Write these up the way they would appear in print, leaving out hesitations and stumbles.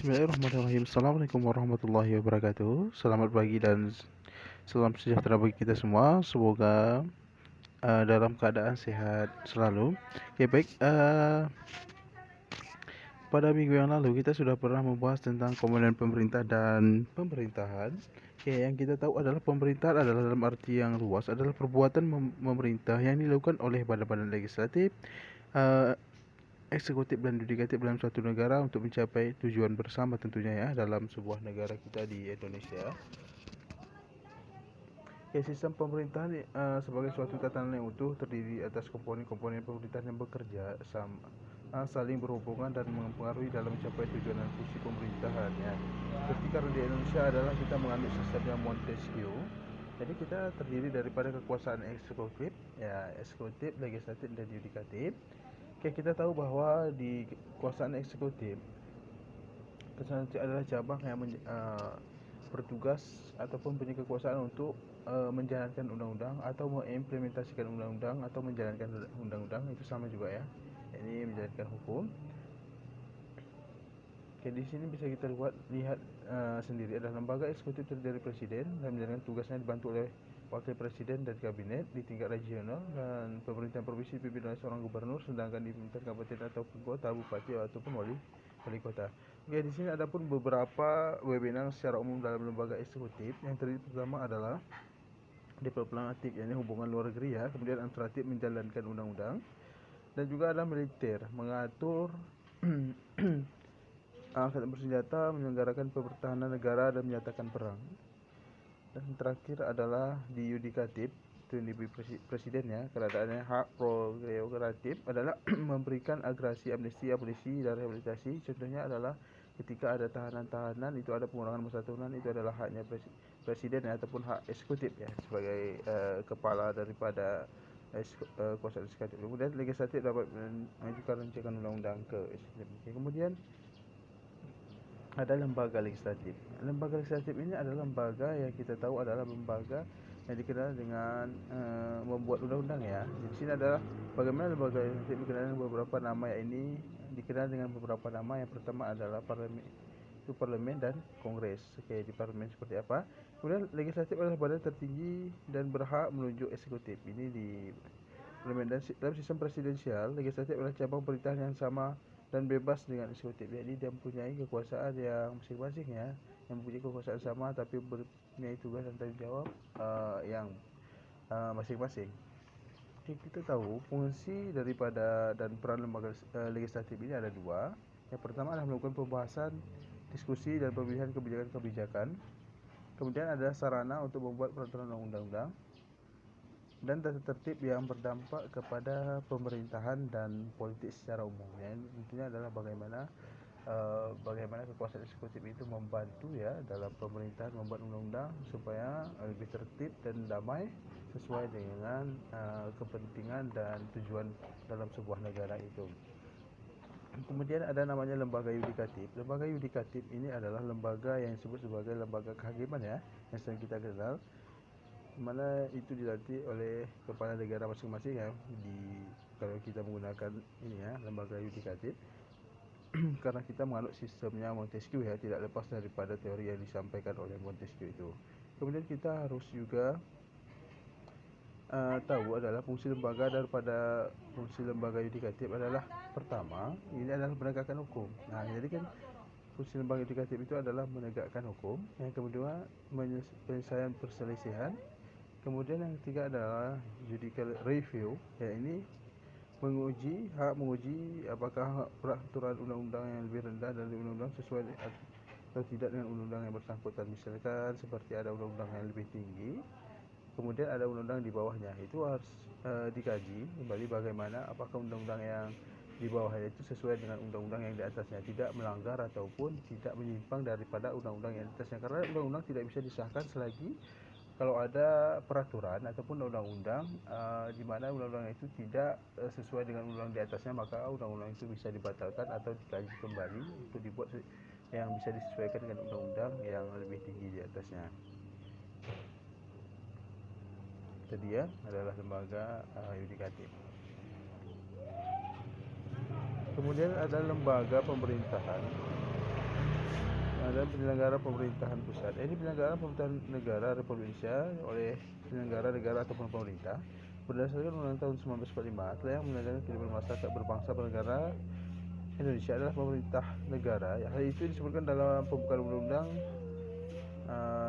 Bismillahirrahmanirrahim. Assalamualaikum warahmatullahi wabarakatuh. Selamat pagi dan salam sejahtera bagi kita semua. Semoga dalam keadaan sehat selalu. Oke, baik. Pada minggu yang lalu kita sudah pernah membahas tentang komponen pemerintah dan pemerintahan. Oke, yang kita tahu adalah pemerintahan adalah dalam arti yang luas adalah perbuatan pemerintah yang dilakukan oleh badan-badan legislatif, eksekutif dan yudikatif dalam suatu negara untuk mencapai tujuan bersama tentunya ya dalam sebuah negara kita di Indonesia. Ya, sistem pemerintahan sebagai suatu tatanan yang utuh terdiri atas komponen-komponen pemerintahan yang bekerja sama, saling berhubungan dan mempengaruhi dalam mencapai tujuan dan fungsi pemerintahan ya. Seperti karena di Indonesia adalah kita menganut sistemnya Montesquieu. Jadi kita terdiri daripada kekuasaan eksekutif, legislatif dan yudikatif. Oke, kita tahu bahwa di kekuasaan eksekutif adalah cabang yang bertugas ataupun punya kekuasaan untuk menjalankan undang-undang atau mengimplementasikan undang-undang atau menjalankan undang-undang, itu sama juga ya. Ini menjalankan hukum. Oke, di sini bisa kita lihat sendiri adalah lembaga eksekutif terdiri dari presiden dan menjalankan tugasnya dibantu oleh wakil presiden dan kabinet di tingkat regional, dan pemerintahan provinsi dipimpin oleh seorang gubernur, sedangkan di pemerintahan kabupaten ataupun kota, bupati ataupun wali kota. Oke, di sini ada pun beberapa wewenang secara umum dalam lembaga eksekutif. Yang terdiri pertama adalah diplomatik, yakni hubungan luar negeri ya, kemudian administratif menjalankan undang-undang, dan juga ada militer mengatur angkatan bersenjata, menyelenggarakan pertahanan negara dan menyatakan perang. Dan terakhir adalah di yudikatif, itu yang diberi presiden ya, keadaannya hak prerogatif adalah memberikan agresi, amnesti, abolisi, dan rehabilitasi. Contohnya adalah ketika ada tahanan-tahanan, itu ada pengurangan masa tahanan, itu adalah haknya presiden ya, ataupun hak eksekutif ya, sebagai kepala daripada kuasa eksekutif. Kemudian legislatif dapat mengajukan rancangan undang-undang ke eksekutif. Kemudian ada lembaga legislatif. Lembaga legislatif ini adalah lembaga yang kita tahu adalah lembaga yang dikenal dengan membuat undang-undang ya. Di sini adalah bagaimana lembaga legislatif dikenal dengan beberapa nama, ya ini dikenal dengan beberapa nama. Yang pertama adalah parlemen dan kongres. Oke, di parlemen seperti apa? Kemudian legislatif adalah badan tertinggi dan berhak menunjuk eksekutif. Ini di parlemen. Dan dalam sistem presidensial, legislatif adalah cabang pemerintahan yang sama dan bebas dengan eksekutif. Jadi dia mempunyai kekuasaan yang masing-masing ya, yang mempunyai kekuasaan sama tapi mempunyai tugas dan tanggung jawab yang masing-masing. Jadi kita tahu fungsi daripada dan peran lembaga legislatif ini ada dua. Yang pertama adalah melakukan pembahasan, diskusi dan pemilihan kebijakan-kebijakan. Kemudian ada sarana untuk membuat peraturan undang-undang dan tata tertib yang berdampak kepada pemerintahan dan politik secara umum. Ya, intinya adalah bagaimana kekuasaan eksekutif itu membantu ya dalam pemerintahan membuat undang-undang supaya lebih tertib dan damai sesuai dengan kepentingan dan tujuan dalam sebuah negara itu. Kemudian ada namanya lembaga yudikatif. Lembaga yudikatif ini adalah lembaga yang disebut sebagai lembaga kehakiman ya, yang sering kita kenal, mana itu dilatih oleh kepala negara masing-masing ya, kalau kita menggunakan ini ya, lembaga yudikatif. Karena kita menganut sistemnya Montesquieu ya, tidak lepas daripada teori yang disampaikan oleh Montesquieu itu. Kemudian kita harus juga tahu adalah fungsi lembaga yudikatif adalah, pertama, ini adalah penegakan hukum. Nah, jadi kan fungsi lembaga yudikatif itu adalah menegakkan hukum. Yang kedua, penyelesaian perselisihan. Kemudian yang ketiga adalah judicial review, ya ini menguji apakah peraturan undang-undang yang lebih rendah dari undang-undang sesuai atau tidak dengan undang-undang yang bersangkutan. Misalkan seperti ada undang-undang yang lebih tinggi, kemudian ada undang-undang di bawahnya, itu harus dikaji kembali bagaimana apakah undang-undang yang di bawahnya itu sesuai dengan undang-undang yang di atasnya, tidak melanggar ataupun tidak menyimpang daripada undang-undang yang di atasnya. Karena undang-undang tidak bisa disahkan selagi kalau ada peraturan ataupun undang-undang di mana undang-undang itu tidak sesuai dengan undang-undang di atasnya, maka undang-undang itu bisa dibatalkan atau dikaji kembali untuk dibuat yang bisa disesuaikan dengan undang-undang yang lebih tinggi di atasnya. Itu dia adalah lembaga yudikatif. Kemudian ada lembaga pemerintahan. dan penyelenggara pemerintahan pusat. Ini penyelenggara pemerintahan negara Republik Indonesia oleh penyelenggara negara ataupun pemerintah berdasarkan Undang-Undang tahun 1945 telah yang menyelenggarakan kehidupan masyarakat berbangsa bernegara Indonesia adalah pemerintah negara. Hal itu disebutkan dalam pembukaan Undang-Undang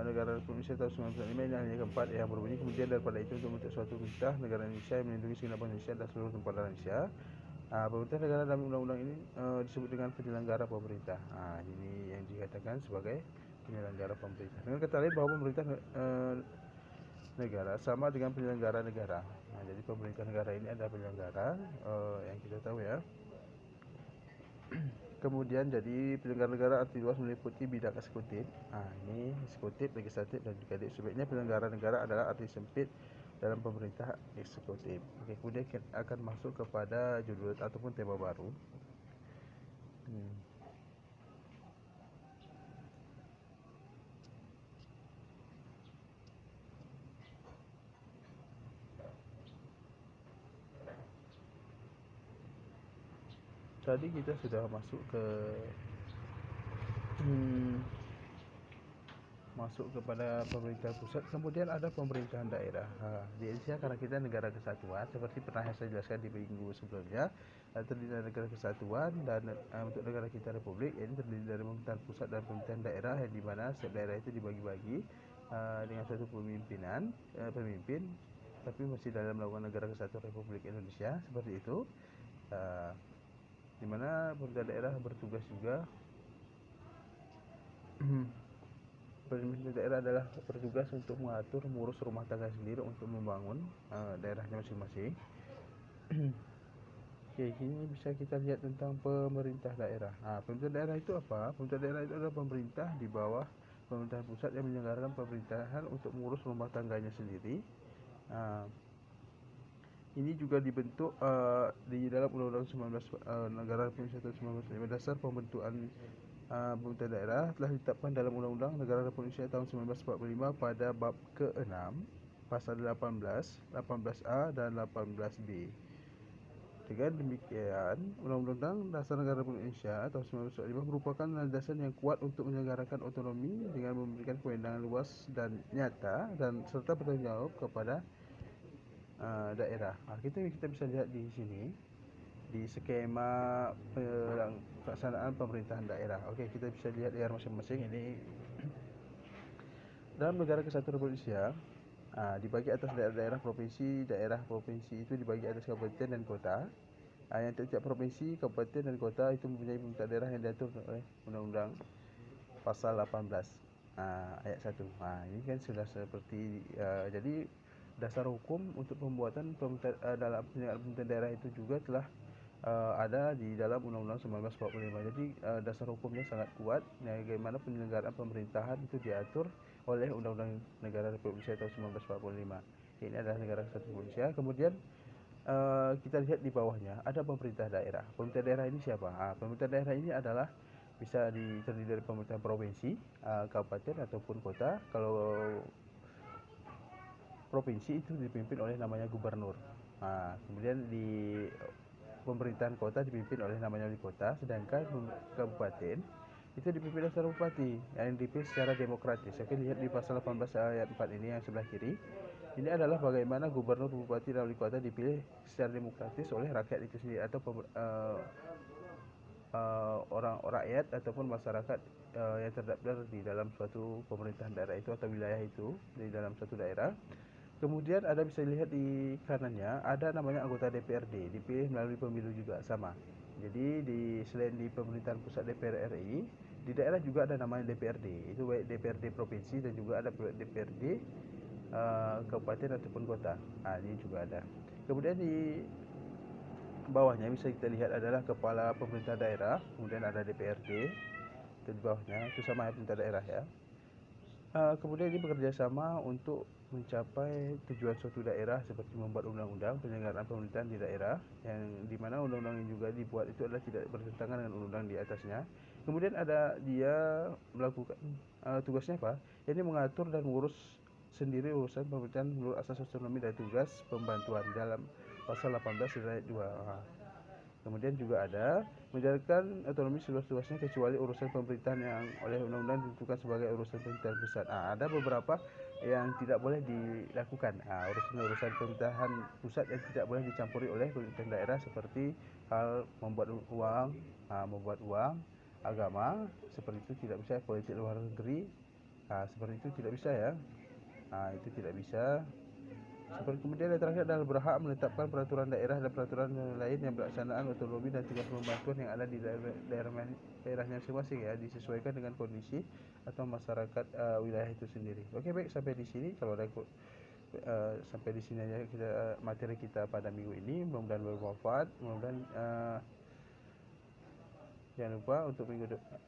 Negara Republik Indonesia tahun 1945 ini hanya keempat yang berbunyi kemudian daripada itu untuk membentuk suatu pemerintah negara Indonesia yang melindungi segenap Indonesia dan seluruh tempat Indonesia. Pemerintah negara dalam undang-undang ini disebut dengan penyelenggara pemerintah. Ini yang dikatakan sebagai penyelenggara pemerintah. Dengan kata lain bahwa pemerintah negara sama dengan penyelenggara negara. Jadi pemerintah negara ini adalah penyelenggara yang kita tahu ya. Kemudian jadi penyelenggara negara arti luas meliputi bidang eksekutif. Ini eksekutif, legislatif dan juga sebaiknya penyelenggara negara adalah arti sempit dalam pemerintah eksekutif. Kemudian kita akan masuk kepada judul ataupun tema baru. Tadi kita sudah masuk ke kepada pemerintah pusat, kemudian ada pemerintahan daerah. Di Indonesia karena kita negara kesatuan, seperti pernah saya jelaskan di minggu sebelumnya, terdiri dari negara kesatuan dan untuk negara kita republik, ini terdiri dari pemerintahan pusat dan pemerintahan daerah, yang dimana setiap daerah itu dibagi-bagi dengan satu pemimpin, tapi masih dalam naungan negara kesatuan Republik Indonesia seperti itu. Dimana pemerintah daerah bertugas juga pemerintah daerah adalah bertugas untuk mengatur mengurus rumah tangga sendiri untuk membangun daerahnya masing-masing. Ini bisa kita lihat tentang pemerintah daerah. Pemerintah daerah itu apa? Pemerintah daerah itu adalah pemerintah di bawah pemerintahan pusat yang menyelenggarakan pemerintahan untuk mengurus rumah tangganya sendiri. Ini juga dibentuk di dalam Undang-Undang 19 Negara Republik Indonesia tahun 1945. Dasar pembentukan pemerintah daerah telah ditetapkan dalam Undang-Undang Negara Republik Indonesia tahun 1945 pada bab ke-6 pasal 18, 18A dan 18B. Dengan demikian, Undang-Undang Dasar Negara Republik Indonesia tahun 1945 merupakan landasan yang kuat untuk menyelenggarakan otonomi dengan memberikan kewenangan luas dan nyata dan serta bertanggung jawab kepada daerah. Kita bisa lihat di sini di skema pelaksanaan pemerintahan daerah. Kita bisa lihat daerah masing-masing ini. Dalam negara kesatuan Republik Indonesia dibagi atas daerah provinsi. Daerah provinsi itu dibagi atas kabupaten dan kota. Yang tiap provinsi, kabupaten dan kota itu mempunyai pemerintah daerah yang diatur oleh Undang-Undang pasal 18 ayat 1. Ini kan sudah seperti jadi dasar hukum untuk pembuatan dalam penyelenggaraan daerah itu juga telah ada di dalam Undang-Undang 1945. Jadi dasar hukumnya sangat kuat. Bagaimana penyelenggaraan pemerintahan itu diatur oleh Undang-Undang Negara Republik Indonesia tahun 1945. Ini adalah negara kesatuan Republik Indonesia. Kemudian kita lihat di bawahnya ada pemerintah daerah. Pemerintah daerah ini siapa? Pemerintah daerah ini adalah bisa terdiri dari pemerintah provinsi, kabupaten ataupun kota. Kalau provinsi itu dipimpin oleh namanya gubernur. Kemudian di pemerintahan kota dipimpin oleh namanya wali kota, sedangkan kabupaten itu dipimpin oleh seorang bupati yang dipilih secara demokratis. Lihat di pasal 18 ayat 4 ini yang sebelah kiri. Ini adalah bagaimana gubernur, bupati dan wali kota dipilih secara demokratis oleh rakyat itu sendiri atau orang rakyat ataupun masyarakat yang terdaftar di dalam suatu pemerintahan daerah itu atau wilayah itu di dalam suatu daerah. Kemudian ada bisa dilihat di kanannya ada namanya anggota DPRD, dipilih melalui pemilu juga sama. Jadi selain di pemerintahan pusat DPR RI, di daerah juga ada namanya DPRD. Itu baik DPRD provinsi dan juga ada DPRD kabupaten ataupun kota. Ini juga ada. Kemudian di bawahnya bisa kita lihat adalah kepala pemerintah daerah, kemudian ada DPRD. Itu di bawahnya itu sama ya pemerintah daerah ya. Kemudian ini bekerja sama untuk mencapai tujuan suatu daerah seperti membuat undang-undang penyelenggaraan pemerintahan di daerah, yang dimana undang-undang yang juga dibuat itu adalah tidak bertentangan dengan undang-undang di atasnya. Kemudian ada dia melakukan tugasnya apa? Ini mengatur dan mengurus sendiri urusan pemerintahan menurut asas otonomi dan tugas pembantuan dalam pasal 18 ayat 2. Kemudian juga ada menjalankan otonomi seluas-luasnya kecuali urusan pemerintahan yang oleh undang-undang ditentukan sebagai urusan pemerintahan pusat. Ada beberapa yang tidak boleh dilakukan. Urusan-urusan pemerintahan pusat yang tidak boleh dicampuri oleh pemerintahan daerah seperti hal membuat uang, agama, seperti itu tidak bisa. Politik luar negeri, seperti itu tidak bisa ya. Itu tidak bisa. Seperti kemudian yang terakhir adalah berhak menetapkan peraturan daerah dan peraturan lain yang pelaksanaan otonomi dan tugas pembantuan yang ada di daerahnya masing-masing ya, disesuaikan dengan kondisi atau masyarakat wilayah itu sendiri. Oke, baik, sampai di sini. Kalau ada sampai di sini aja kita materi kita pada minggu ini. Mudah-mudahan bermanfaat. Mudah-mudahan jangan lupa untuk minggu depan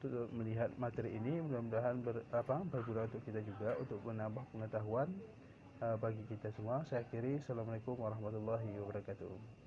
untuk melihat materi ini, mudah-mudahan berguna untuk kita juga untuk menambah pengetahuan bagi kita semua. Saya akhiri. Assalamualaikum warahmatullahi wabarakatuh.